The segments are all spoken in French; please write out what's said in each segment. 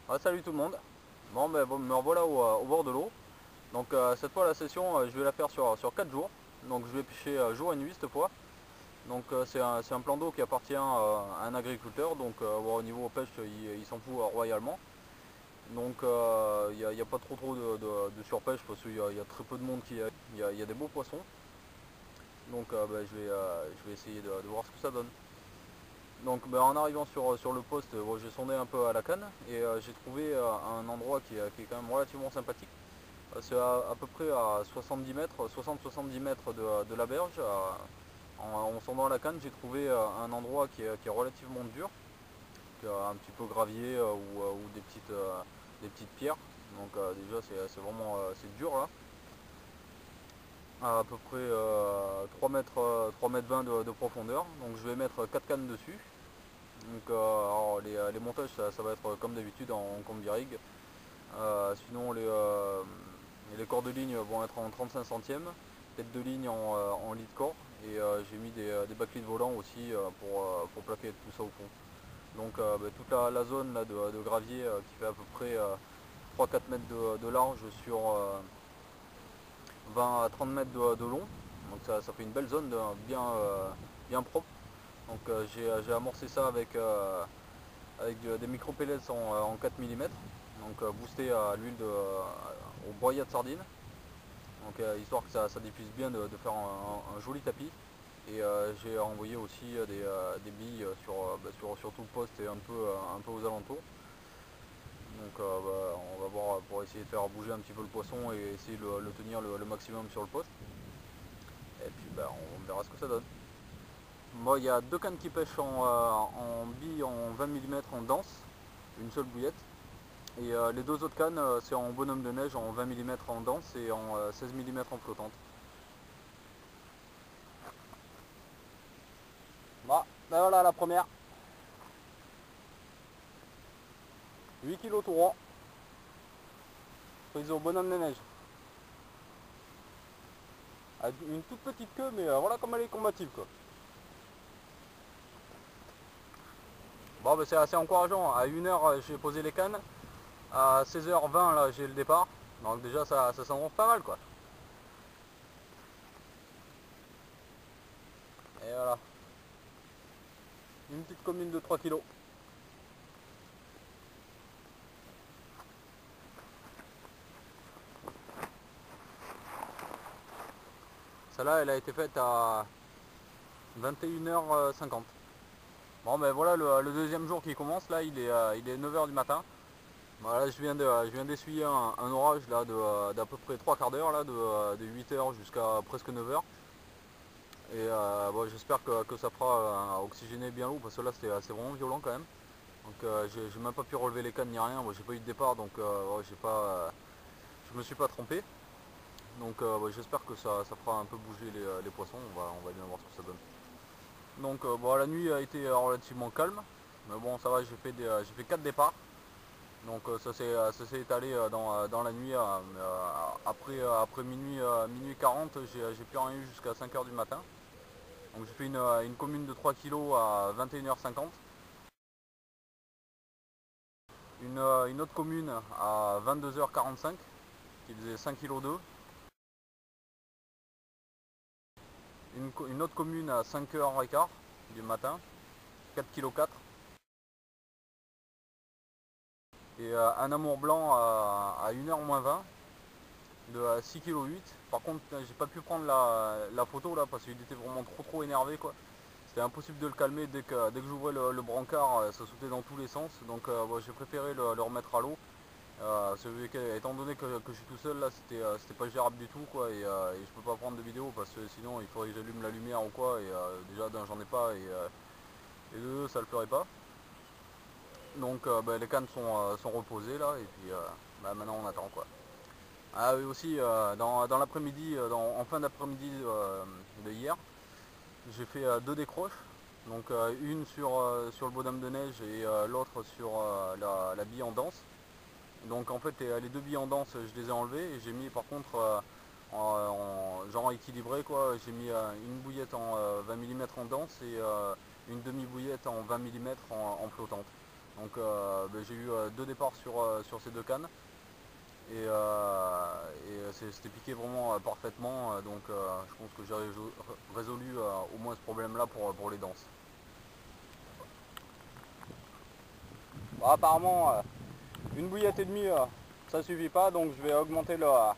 Ah, salut tout le monde. Bon, me revoilà au bord de l'eau. Donc cette fois la session je vais la faire sur 4 jours. Donc je vais pêcher jour et nuit cette fois. Donc c'est un plan d'eau qui appartient à un agriculteur. Donc bon, au niveau pêche il s'en fout royalement. Donc il n'y a pas trop de surpêche parce qu'il y a très peu de monde il y a des beaux poissons. Donc je vais essayer de voir ce que ça donne. Donc en arrivant sur le poste, bon, j'ai sondé un peu à la canne et j'ai trouvé un endroit qui est quand même relativement sympathique. C'est à peu près à 70 mètres, 60-70 mètres de la berge. En sondant la canne, j'ai trouvé un endroit qui est relativement dur, qui a un petit peu gravier ou des petites pierres. Donc déjà c'est vraiment c'est dur là. À peu près 3 mètres, 3 mètres 20 de profondeur. Donc je vais mettre 4 cannes dessus. Donc alors, les montages ça va être comme d'habitude en combi rig. Sinon les corps de ligne vont être en 35 centièmes, tête de ligne en lead core et j'ai mis des backlits volants aussi pour plaquer tout ça au fond. Donc toute la zone là, de gravier qui fait à peu près 3-4 mètres de large sur 20 à 30 mètres de long. Donc ça fait une belle zone bien propre. Donc j'ai amorcé ça avec des micro pellets en 4 mm, donc boosté à l'huile au broyat de sardines, donc histoire que ça diffuse bien de faire un joli tapis. Et j'ai envoyé aussi des billes sur tout le poste et un peu aux alentours. Donc on va voir pour essayer de faire bouger un petit peu le poisson et essayer de le tenir le maximum sur le poste. Et puis on verra ce que ça donne. Moi, il y a deux cannes qui pêchent en bille en 20 mm en danse, une seule bouillette. Et les deux autres cannes, c'est en bonhomme de neige en 20 mm en danse et en 16 mm en flottante. Bah, ben voilà la première. 8 kg tout rond. Prise au bonhomme de neige. Avec une toute petite queue, mais voilà comme elle est combative quoi. Bon, ben c'est assez encourageant. À 1h, j'ai posé les cannes. À 16h20, là, j'ai le départ. Donc déjà, ça s'en rend pas mal quoi. Et voilà. Une petite commune de 3 kg. Celle-là, elle a été faite à 21h50. Bon ben voilà le deuxième jour qui commence là, il est 9h du matin. Voilà, je viens d'essuyer un orage là d'à peu près 3 quarts d'heure là, de 8h jusqu'à presque 9h. Et bon, j'espère que ça fera oxygéner bien l'eau parce que là c'est vraiment violent quand même. Donc j'ai même pas pu relever les cannes ni rien, moi j'ai pas eu de départ donc ouais, je me suis pas trompé. Donc ouais, j'espère que ça fera un peu bouger les poissons, on va bien voir ce que ça donne. Donc bon, la nuit a été relativement calme, mais bon ça va, j'ai fait 4 départs. Donc ça s'est étalé dans la nuit. Après minuit 40, j'ai plus rien eu jusqu'à 5h du matin. Donc j'ai fait une commune de 3 kg à 21h50. Une autre commune à 22h45 qui faisait 5 kg 2. Une autre commune à 5h15 du matin, 4 kg 4. Et un amour blanc à 1h moins 20 de 6 kg 8. Par contre j'ai pas pu prendre la photo là parce qu'il était vraiment trop énervé quoi. C'était impossible de le calmer dès que j'ouvrais le brancard, ça sautait dans tous les sens. Donc bon, j'ai préféré le remettre à l'eau. Étant donné que je suis tout seul là, c'était pas gérable du tout quoi et je peux pas prendre de vidéo parce que sinon il faudrait que j'allume la lumière ou quoi et déjà d'un j'en ai pas et de deux ça le ferait pas. Donc les cannes sont reposées là et puis maintenant on attend quoi. Ah oui aussi dans l'après-midi, en fin d'après-midi de hier, j'ai fait deux décroches. Donc une sur le bonhomme de neige et l'autre sur la bille en danse. Donc en fait les deux billes en danse je les ai enlevées et j'ai mis par contre genre équilibré quoi, j'ai mis une bouillette en 20 mm en danse et une demi bouillette en 20 mm en flottante. Donc j'ai eu 2 départs sur ces 2 cannes. Et c'était piqué vraiment parfaitement. Donc je pense que j'ai résolu au moins ce problème là pour les danses. Bon, apparemment une bouillette et demie ça suffit pas, donc je vais augmenter la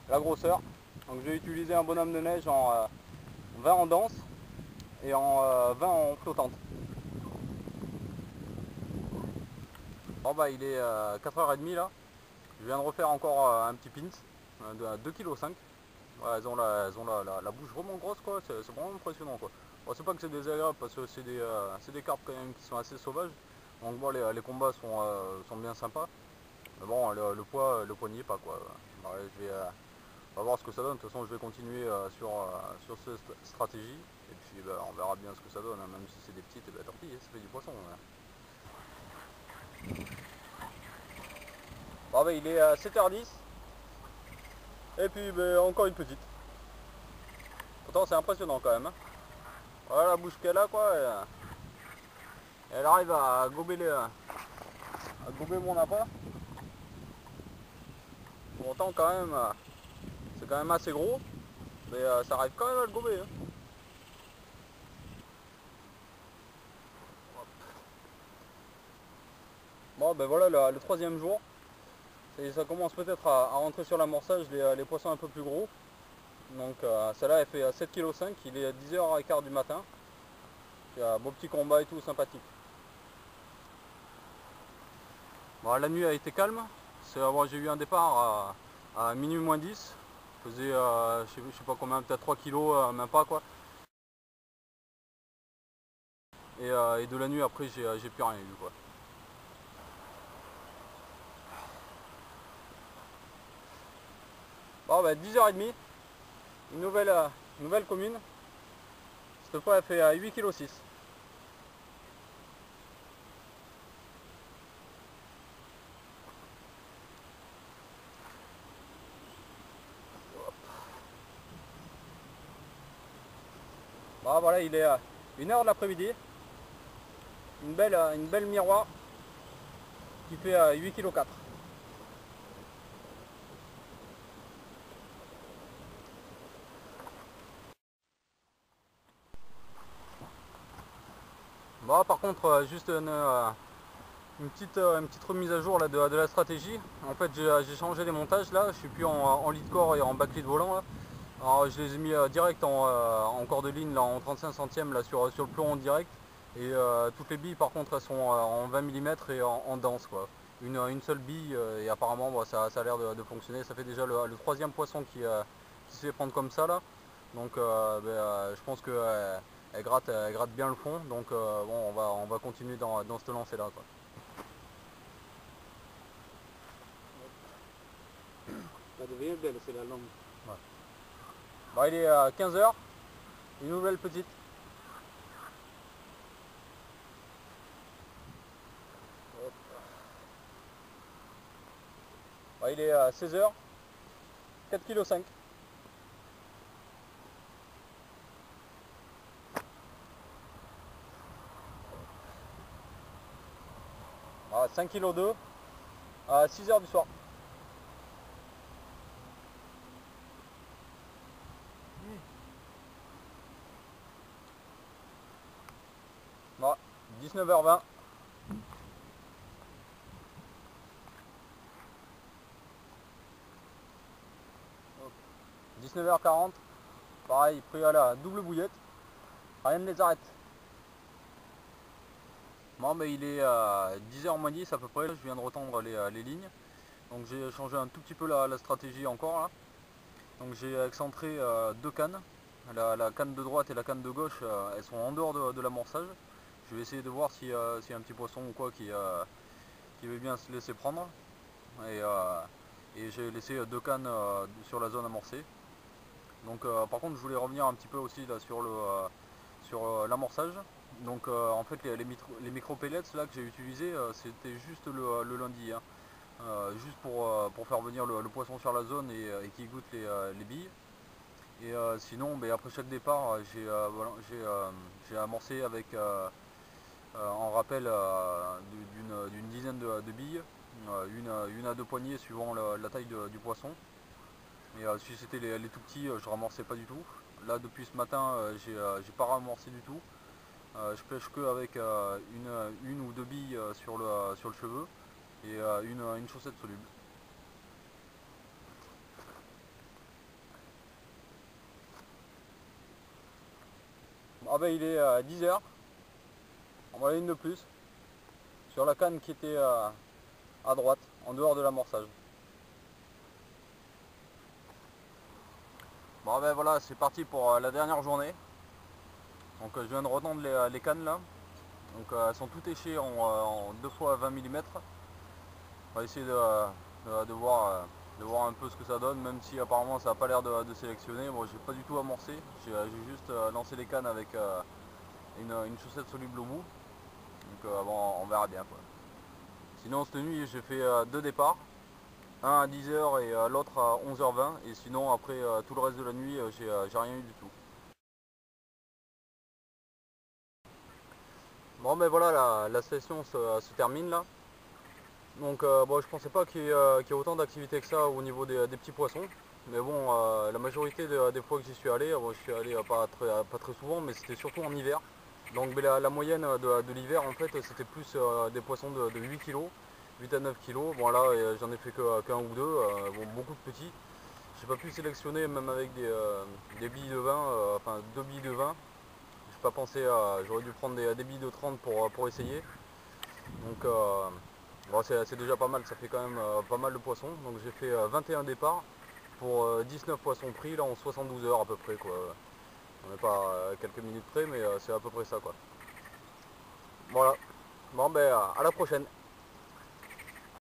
grosseur. Donc je vais utiliser un bonhomme de neige en 20 en danse et en 20 en flottante. Bon bah il est 4h30 là. Je viens de refaire encore un petit pins de 2,5 kg. Ouais, elles ont la bouche vraiment grosse quoi, c'est vraiment impressionnant quoi. Bon, c'est pas que c'est désagréable parce que c'est des carpes quand même qui sont assez sauvages. Donc bon les combats sont bien sympas. Mais bon le poids n'y est pas quoi. Ouais, on va voir ce que ça donne. De toute façon je vais continuer sur cette stratégie. Et puis bah, on verra bien ce que ça donne, hein. Même si c'est des petites, et bah, tant pis, ça fait du poisson. Ouais. Bon, bah, il est à 7h10. Et puis bah, encore une petite. Pourtant c'est impressionnant quand même, hein. Voilà la bouche qu'elle a quoi. Elle arrive à gober, mon appât. Pour autant quand même c'est quand même assez gros. Mais ça arrive quand même à le gober, hein. Bon ben voilà le troisième jour. Ça commence peut-être à rentrer sur l'amorçage les poissons un peu plus gros. Donc celle-là elle fait 7,5 kg, il est à 10h15 du matin. Il y a un beau petit combat et tout, sympathique. Bon, la nuit a été calme. J'ai eu un départ à minuit moins 10. Je faisais je sais pas combien, peut-être 3 kg, même pas quoi. Et de la nuit après j'ai plus rien eu quoi. Bon bah 10h30, une nouvelle commune. Cette fois elle fait 8,6 kg. Bon voilà, il est 1h de l'après-midi. Une belle miroir qui fait 8,4 kg. Bon par contre juste une petite remise à jour là, de la stratégie. En fait j'ai changé les montages là, je suis plus en lead core et en backlead volant là. Alors, je les ai mis direct en corps de ligne là, en 35 centièmes là, sur le plomb en direct. Et toutes les billes par contre elles sont en 20 mm et en danse quoi. Une seule bille et apparemment bon, ça a l'air de fonctionner. Ça fait déjà le troisième poisson qui se fait prendre comme ça là. Donc je pense que elle gratte bien le fond. Donc bon on va continuer dans ce lancer là quoi. Ça devient belle, c'est la langue. Ouais. Bon, il est à 15h, une nouvelle petite. Bon, il est à 16h, 4,5 kg. Ah, 5,2 kg à 6h du soir. Bon, 19h20. 19h40. Pareil, pris à la double bouillette. Rien ne les arrête. Bon, mais il est à 10h moins 10 à peu près. Je viens de retendre les lignes. Donc j'ai changé un tout petit peu la stratégie encore là. Donc j'ai excentré 2 cannes. La canne de droite et la canne de gauche, elles sont en dehors de l'amorçage. Je vais essayer de voir s'il y a un petit poisson ou quoi qui veut bien se laisser prendre. Et j'ai laissé 2 cannes sur la zone amorcée. Donc par contre je voulais revenir un petit peu aussi là, sur l'amorçage. Donc en fait les micro pellets là que j'ai utilisé c'était juste le lundi, hein. Juste pour faire venir le poisson sur la zone et qu'il goûte les billes. Et sinon après chaque départ j'ai amorcé avec en rappel d'une dizaine de billes, une à deux poignées suivant la taille du poisson. Et si c'était les tout petits, je ramorçais pas du tout. Là depuis ce matin, j'ai pas ramorcé du tout. Je pêche que avec une ou deux billes sur le cheveu et une chaussette soluble. Ah ben il est à 10h, on va aller une de plus, sur la canne qui était à droite, en dehors de l'amorçage. Bon ben voilà, c'est parti pour la dernière journée. Donc je viens de retendre les cannes là. Donc elles sont toutes échées en 2 fois 20 mm. On va essayer de voir un peu ce que ça donne, même si apparemment ça n'a pas l'air de sélectionner. Moi j'ai pas du tout amorcé, j'ai juste lancé les cannes avec une chaussette soluble au bout. Donc bon, on verra bien quoi. Sinon cette nuit j'ai fait deux départs, un à 10h et l'autre à 11h20. Et sinon après tout le reste de la nuit j'ai rien eu du tout. Bon ben voilà, la session se termine là. Donc bon, je pensais pas qu'il y ait autant d'activités que ça au niveau des petits poissons. Mais bon, la majorité des fois que j'y suis allé, bon, je suis allé pas très souvent, mais c'était surtout en hiver. Donc mais la moyenne de l'hiver en fait c'était plus des poissons de 8 kg, 8 à 9 kg. Bon là j'en ai fait qu'un ou deux, bon, beaucoup de petits. J'ai pas pu sélectionner même avec des billes de vin, enfin deux billes de vin. J'ai pas pensé à. J'aurais dû prendre des billes de 30 pour essayer. Donc bon, c'est déjà pas mal, ça fait quand même pas mal de poissons. Donc j'ai fait 21 départs pour 19 poissons pris là en 72 heures à peu près quoi. On n'est pas à quelques minutes près mais c'est à peu près ça quoi. Voilà. Bon ben à la prochaine.